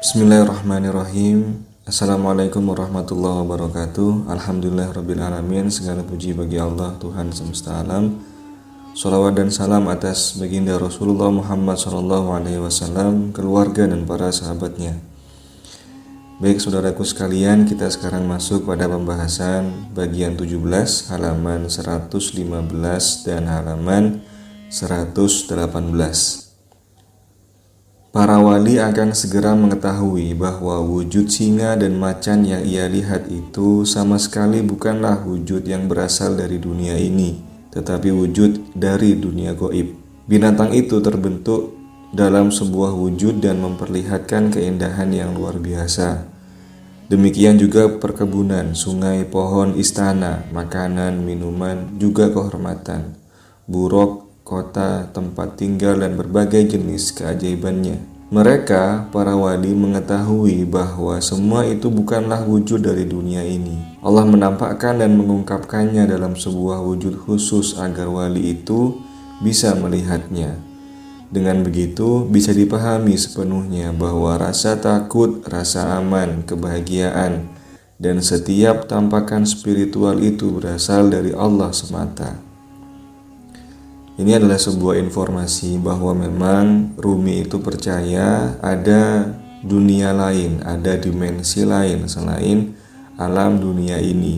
Bismillahirrahmanirrahim. Assalamualaikum warahmatullahi wabarakatuh. Alhamdulillahirrabbilalamin. Segala puji bagi Allah, Tuhan semesta alam. Sholawat dan salam atas baginda Rasulullah Muhammad SAW, keluarga dan para sahabatnya. Baik saudaraku sekalian, kita sekarang masuk pada pembahasan bagian 17, halaman 115 dan halaman 118. Para wali akan segera mengetahui bahwa wujud singa dan macan yang ia lihat itu sama sekali bukanlah wujud yang berasal dari dunia ini, tetapi wujud dari dunia gaib. Binatang itu terbentuk dalam sebuah wujud dan memperlihatkan keindahan yang luar biasa. Demikian juga perkebunan, sungai, pohon, istana, makanan, minuman, juga kehormatan, buruk, kota, tempat tinggal, dan berbagai jenis keajaibannya. Mereka, para wali, mengetahui bahwa semua itu bukanlah wujud dari dunia ini. Allah menampakkan dan mengungkapkannya dalam sebuah wujud khusus agar wali itu bisa melihatnya. Dengan begitu, bisa dipahami sepenuhnya bahwa rasa takut, rasa aman, kebahagiaan, dan setiap tampakan spiritual itu berasal dari Allah semata. Ini adalah sebuah informasi bahwa memang Rumi itu percaya ada dunia lain, ada dimensi lain selain alam dunia ini.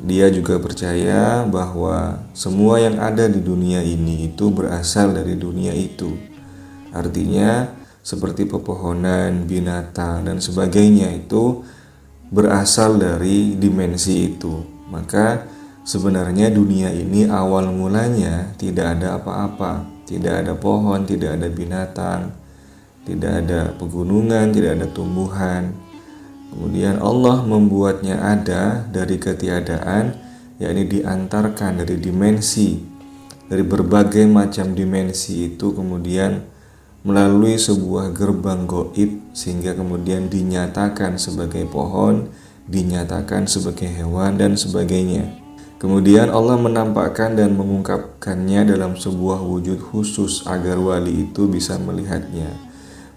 Dia juga percaya bahwa semua yang ada di dunia ini itu berasal dari dunia itu. Artinya seperti pepohonan, binatang, dan sebagainya itu berasal dari dimensi itu. Maka sebenarnya dunia ini awal mulanya tidak ada apa-apa, tidak ada pohon, tidak ada binatang, tidak ada pegunungan, tidak ada tumbuhan. Kemudian Allah membuatnya ada dari ketiadaan, yakni diantarkan dari dimensi, dari berbagai macam dimensi itu kemudian melalui sebuah gerbang gaib sehingga kemudian dinyatakan sebagai pohon, dinyatakan sebagai hewan, dan sebagainya. Kemudian Allah menampakkan dan mengungkapkannya dalam sebuah wujud khusus agar wali itu bisa melihatnya.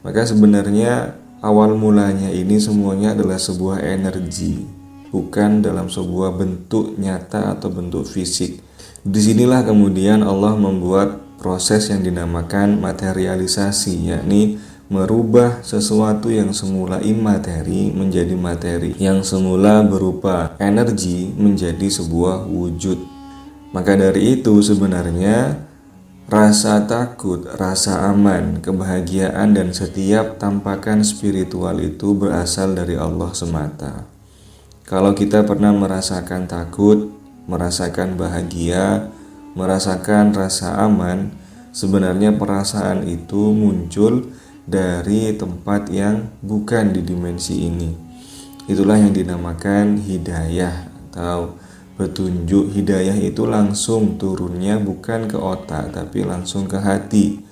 Maka sebenarnya awal mulanya ini semuanya adalah sebuah energi, bukan dalam sebuah bentuk nyata atau bentuk fisik. Disinilah kemudian Allah membuat proses yang dinamakan materialisasi, yakni merubah sesuatu yang semula imateri menjadi materi, yang semula berupa energi menjadi sebuah wujud. Maka dari itu sebenarnya rasa takut, rasa aman, kebahagiaan, dan setiap tampakan spiritual itu berasal dari Allah semata. Kalau kita pernah merasakan takut, merasakan bahagia, merasakan rasa aman, sebenarnya perasaan itu muncul dari tempat yang bukan di dimensi ini. Itulah yang dinamakan hidayah atau petunjuk. Hidayah itu langsung turunnya bukan ke otak tapi langsung ke hati.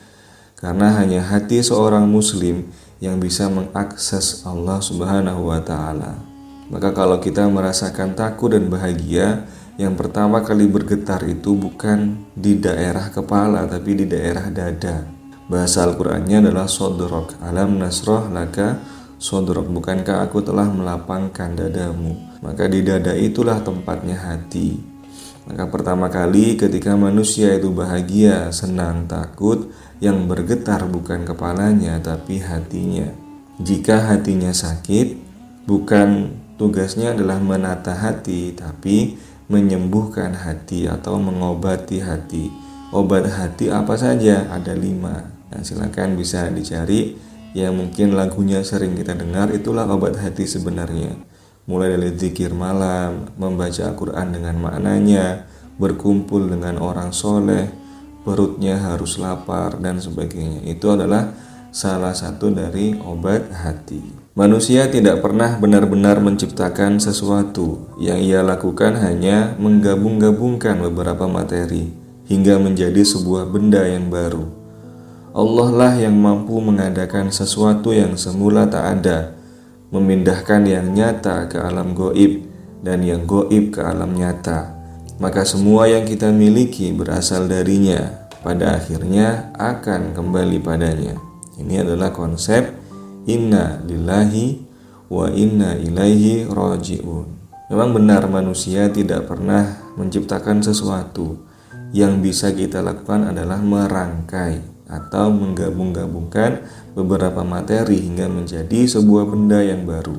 Karena hanya hati seorang muslim yang bisa mengakses Allah Subhanahu wa taala. Maka kalau kita merasakan takut dan bahagia, yang pertama kali bergetar itu bukan di daerah kepala tapi di daerah dada. Bahasa Al-Qur'annya adalah sodrok, alam nasroh laka sodrok, bukankah aku telah melapangkan dadamu. Maka di dada itulah tempatnya hati. Maka pertama kali ketika manusia itu bahagia, senang, takut, yang bergetar bukan kepalanya tapi hatinya. Jika hatinya sakit, bukan tugasnya adalah menata hati tapi menyembuhkan hati atau mengobati hati. Obat hati apa saja? Ada 5. Nah, silakan bisa dicari yang mungkin lagunya sering kita dengar, itulah obat hati sebenarnya. Mulai dari zikir malam, membaca Al-Quran dengan maknanya, berkumpul dengan orang soleh, perutnya harus lapar, dan sebagainya. Itu adalah salah satu dari obat hati. Manusia tidak pernah benar-benar menciptakan sesuatu. Yang ia lakukan hanya menggabung-gabungkan beberapa materi hingga menjadi sebuah benda yang baru. Allah lah yang mampu mengadakan sesuatu yang semula tak ada, memindahkan yang nyata ke alam gaib dan yang gaib ke alam nyata. Maka semua yang kita miliki berasal darinya, pada akhirnya akan kembali padanya. Ini adalah konsep Inna lillahi wa inna ilaihi raji'un. Memang benar manusia tidak pernah menciptakan sesuatu. Yang bisa kita lakukan adalah merangkai atau menggabung-gabungkan beberapa materi hingga menjadi sebuah benda yang baru.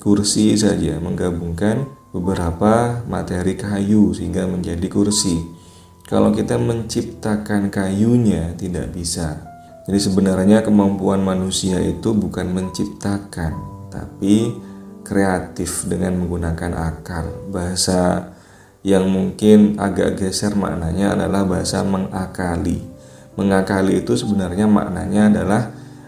Kursi saja menggabungkan beberapa materi kayu sehingga menjadi kursi. Kalau kita menciptakan kayunya tidak bisa. Jadi sebenarnya kemampuan manusia itu bukan menciptakan, tapi kreatif dengan menggunakan akal. Bahasa yang mungkin agak geser maknanya adalah bahasa mengakali. Mengakali itu sebenarnya maknanya adalah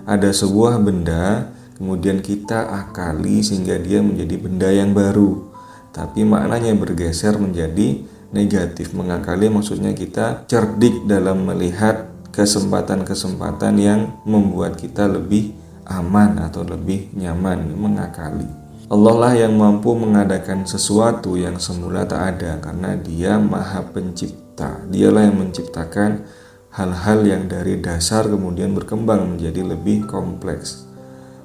ada sebuah benda, kemudian kita akali sehingga dia menjadi benda yang baru. Tapi maknanya bergeser menjadi negatif. Mengakali maksudnya kita cerdik dalam melihat kesempatan-kesempatan yang membuat kita lebih aman atau lebih nyaman. Mengakali. Allah lah yang mampu mengadakan sesuatu yang semula tak ada, karena Dia Maha Pencipta. Dialah yang menciptakan hal-hal yang dari dasar kemudian berkembang menjadi lebih kompleks.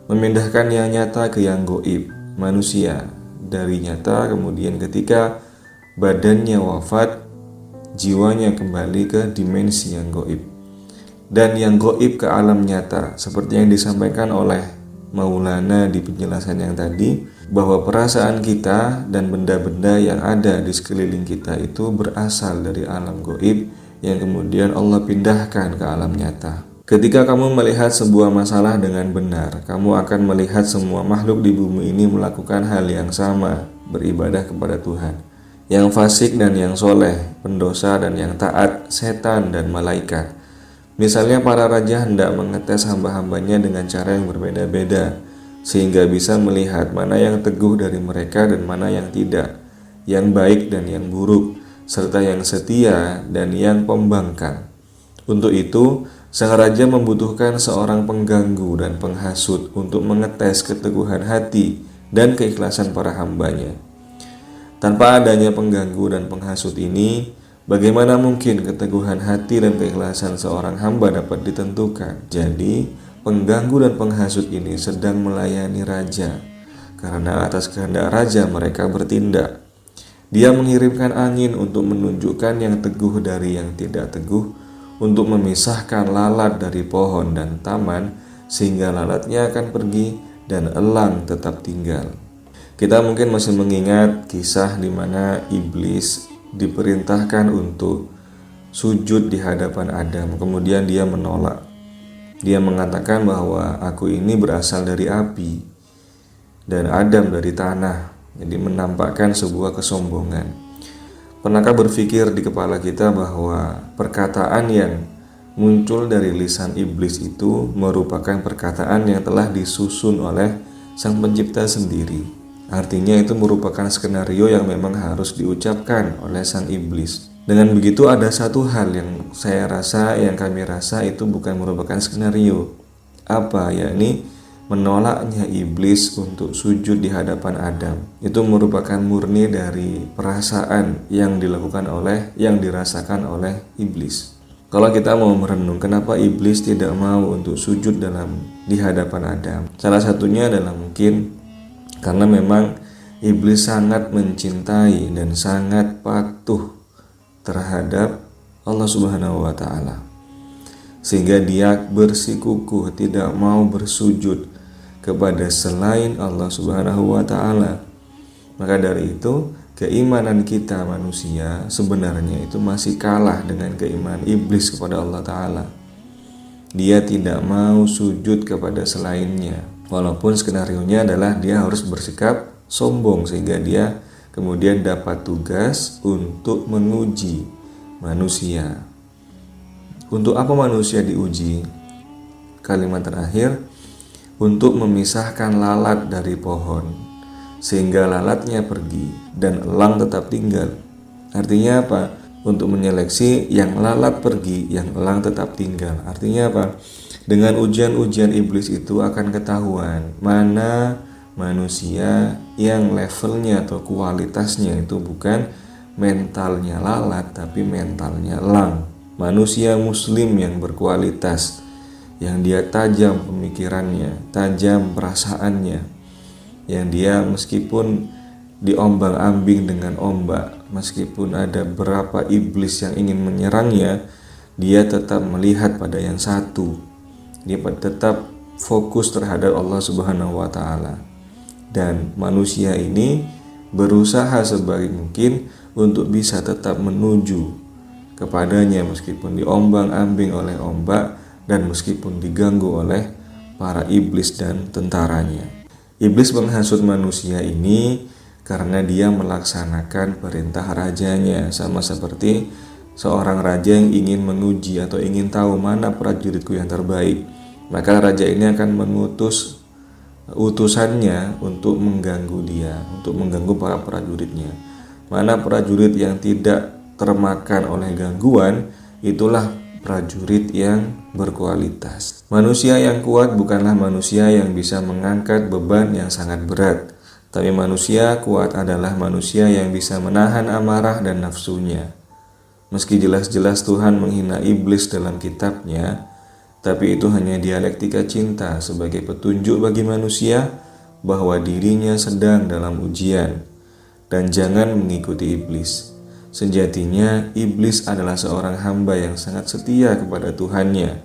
Memindahkan yang nyata ke yang goib. Manusia dari nyata kemudian ketika badannya wafat, jiwanya kembali ke dimensi yang goib. Dan yang goib ke alam nyata, seperti yang disampaikan oleh Maulana di penjelasan yang tadi, bahwa perasaan kita dan benda-benda yang ada di sekeliling kita itu berasal dari alam goib yang kemudian Allah pindahkan ke alam nyata. Ketika kamu melihat sebuah masalah dengan benar, kamu akan melihat semua makhluk di bumi ini melakukan hal yang sama, beribadah kepada Tuhan. Yang fasik dan yang soleh, pendosa dan yang taat, setan dan malaikat. Misalnya para raja hendak mengetes hamba-hambanya dengan cara yang berbeda-beda, sehingga bisa melihat mana yang teguh dari mereka dan mana yang tidak, yang baik dan yang buruk, serta yang setia dan yang pembangkang. Untuk itu, sang raja membutuhkan seorang pengganggu dan penghasut untuk mengetes keteguhan hati dan keikhlasan para hambanya. Tanpa adanya pengganggu dan penghasut ini, bagaimana mungkin keteguhan hati dan keikhlasan seorang hamba dapat ditentukan? Jadi, pengganggu dan penghasut ini sedang melayani raja, karena atas kehendak raja mereka bertindak. Dia mengirimkan angin untuk menunjukkan yang teguh dari yang tidak teguh, untuk memisahkan lalat dari pohon dan taman, sehingga lalatnya akan pergi dan elang tetap tinggal. Kita mungkin masih mengingat kisah di mana iblis diperintahkan untuk sujud di hadapan Adam, kemudian dia menolak. Dia mengatakan bahwa aku ini berasal dari api dan Adam dari tanah. Jadi menampakkan sebuah kesombongan. Pernahkah berpikir di kepala kita bahwa perkataan yang muncul dari lisan iblis itu merupakan perkataan yang telah disusun oleh sang pencipta sendiri? Artinya itu merupakan skenario yang memang harus diucapkan oleh sang iblis. Dengan begitu ada satu hal yang yang kami rasa itu bukan merupakan skenario. Apa? Yakni menolaknya iblis untuk sujud di hadapan Adam. Itu merupakan murni dari perasaan yang dirasakan oleh iblis. Kalau kita mau merenung kenapa iblis tidak mau untuk sujud di hadapan Adam, salah satunya adalah mungkin karena memang iblis sangat mencintai dan sangat patuh terhadap Allah Subhanahu wa Ta'ala, sehingga dia bersikukuh tidak mau bersujud kepada selain Allah Subhanahu wa Ta'ala. Maka dari itu, keimanan kita manusia sebenarnya itu masih kalah dengan keimanan iblis kepada Allah Ta'ala. Dia tidak mau sujud kepada selainnya, walaupun skenarionya adalah dia harus bersikap sombong sehingga dia kemudian dapat tugas untuk menguji manusia. Untuk apa manusia diuji? Kalimat terakhir, untuk memisahkan lalat dari pohon, sehingga lalatnya pergi dan elang tetap tinggal. Artinya apa? Untuk menyeleksi yang lalat pergi, yang elang tetap tinggal. Artinya apa? Dengan ujian-ujian iblis itu akan ketahuan mana manusia yang levelnya atau kualitasnya itu bukan mentalnya lalat, tapi mentalnya elang. Manusia muslim yang berkualitas, yang dia tajam pemikirannya, tajam perasaannya, yang dia meskipun diombang-ambing dengan ombak, meskipun ada berapa iblis yang ingin menyerangnya, dia tetap melihat pada yang satu. Dia tetap fokus terhadap Allah Subhanahu wa taala. Dan manusia ini berusaha sebaik mungkin untuk bisa tetap menuju kepadanya meskipun diombang-ambing oleh ombak dan meskipun diganggu oleh para iblis dan tentaranya. Iblis menghasut manusia ini karena dia melaksanakan perintah rajanya, sama seperti seorang raja yang ingin menguji atau ingin tahu mana prajuritku yang terbaik. Maka raja ini akan mengutus utusannya untuk mengganggu dia, untuk mengganggu para prajuritnya. Mana prajurit yang tidak termakan oleh gangguan, itulah prajurit yang berkualitas. Manusia yang kuat bukanlah manusia yang bisa mengangkat beban yang sangat berat, tapi manusia kuat adalah manusia yang bisa menahan amarah dan nafsunya. Meski jelas-jelas Tuhan menghina iblis dalam kitabnya, tapi itu hanya dialektika cinta sebagai petunjuk bagi manusia bahwa dirinya sedang dalam ujian. Dan jangan mengikuti iblis. Sejatinya iblis adalah seorang hamba yang sangat setia kepada Tuhannya.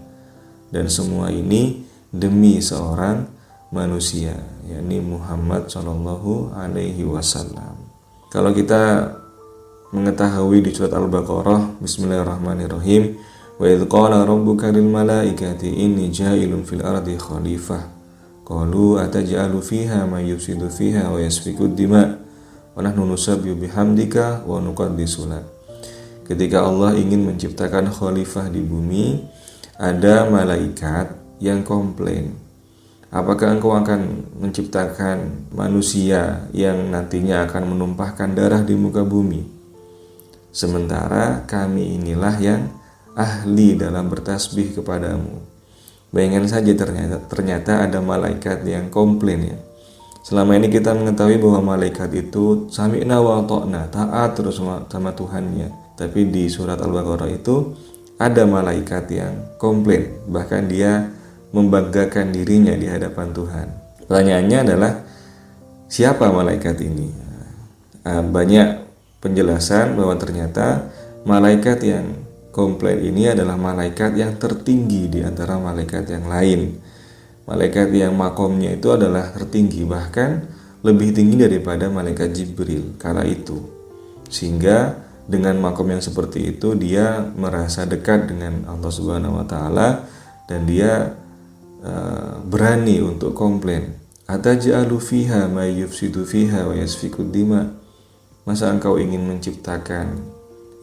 Dan semua ini demi seorang manusia, yakni Muhammad Shallallahu Alaihi Wasallam. Kalau kita mengetahui di surat Al-Baqarah, Bismillahirrahmanirrahim, wa idz qala rabbuka lil malaikati inni ja'ilun fil ardi khalifah qalu ataj'alu fiha may yufsidu fiha wa yasfiku dima wa nahnu nusabbihu bihamdika wa nuqaddisu lak. Ketika Allah ingin menciptakan khalifah di bumi, ada malaikat yang komplain, apakah engkau akan menciptakan manusia yang nantinya akan menumpahkan darah di muka bumi, sementara kami inilah yang ahli dalam bertasbih kepadamu. Bayangkan saja ternyata ada malaikat yang komplain ya. Selama ini kita mengetahui bahwa malaikat itu sami'na wa ta'na, taat terus sama Tuhannya. Tapi di surat Al-Baqarah itu ada malaikat yang komplain, bahkan dia membanggakan dirinya di hadapan Tuhan. Pertanyaannya adalah, siapa malaikat ini? Banyak penjelasan bahwa ternyata malaikat yang komplain ini adalah malaikat yang tertinggi di antara malaikat yang lain. Malaikat yang makomnya itu adalah tertinggi, bahkan lebih tinggi daripada malaikat Jibril kala itu. Sehingga dengan makom yang seperti itu dia merasa dekat dengan Allah Subhanahu wa taala dan dia berani untuk komplain. Ataj'alu fiha may yufsidu fiha wa yasfiku dima. Masa engkau ingin menciptakan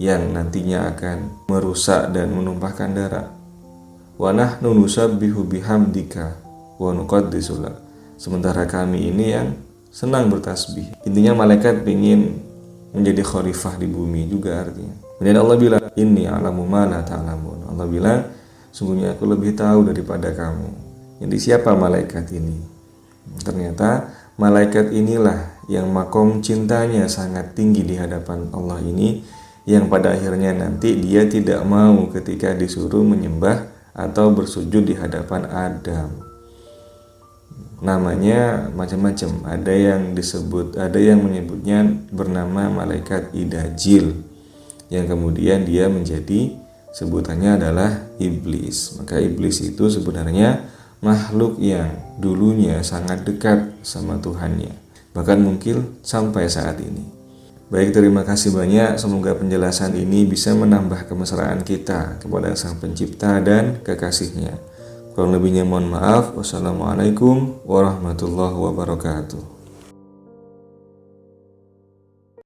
yang nantinya akan merusak dan menumpahkan darah? Wa nahnu nusabbihu bihamdika wa nuqaddisu lak. Sementara kami ini yang senang bertasbih. Intinya malaikat ingin menjadi khalifah di bumi juga artinya. Kemudian Allah bilang, inni a'lamu ma la ta'lamun. Allah bilang, sungguhnya aku lebih tahu daripada kamu. Jadi siapa malaikat ini? Ternyata malaikat inilah yang makom cintanya sangat tinggi di hadapan Allah ini, yang pada akhirnya nanti dia tidak mau ketika disuruh menyembah atau bersujud di hadapan Adam. Namanya macam-macam, ada yang menyebutnya bernama malaikat Idajil, yang kemudian dia menjadi sebutannya adalah iblis. Maka iblis itu sebenarnya makhluk yang dulunya sangat dekat sama Tuhannya, bahkan mungkin sampai saat ini. Baik, terima kasih banyak. Semoga penjelasan ini bisa menambah kemesraan kita kepada Sang Pencipta dan kekasihnya. Kurang lebihnya mohon maaf. Wassalamualaikum warahmatullahi wabarakatuh.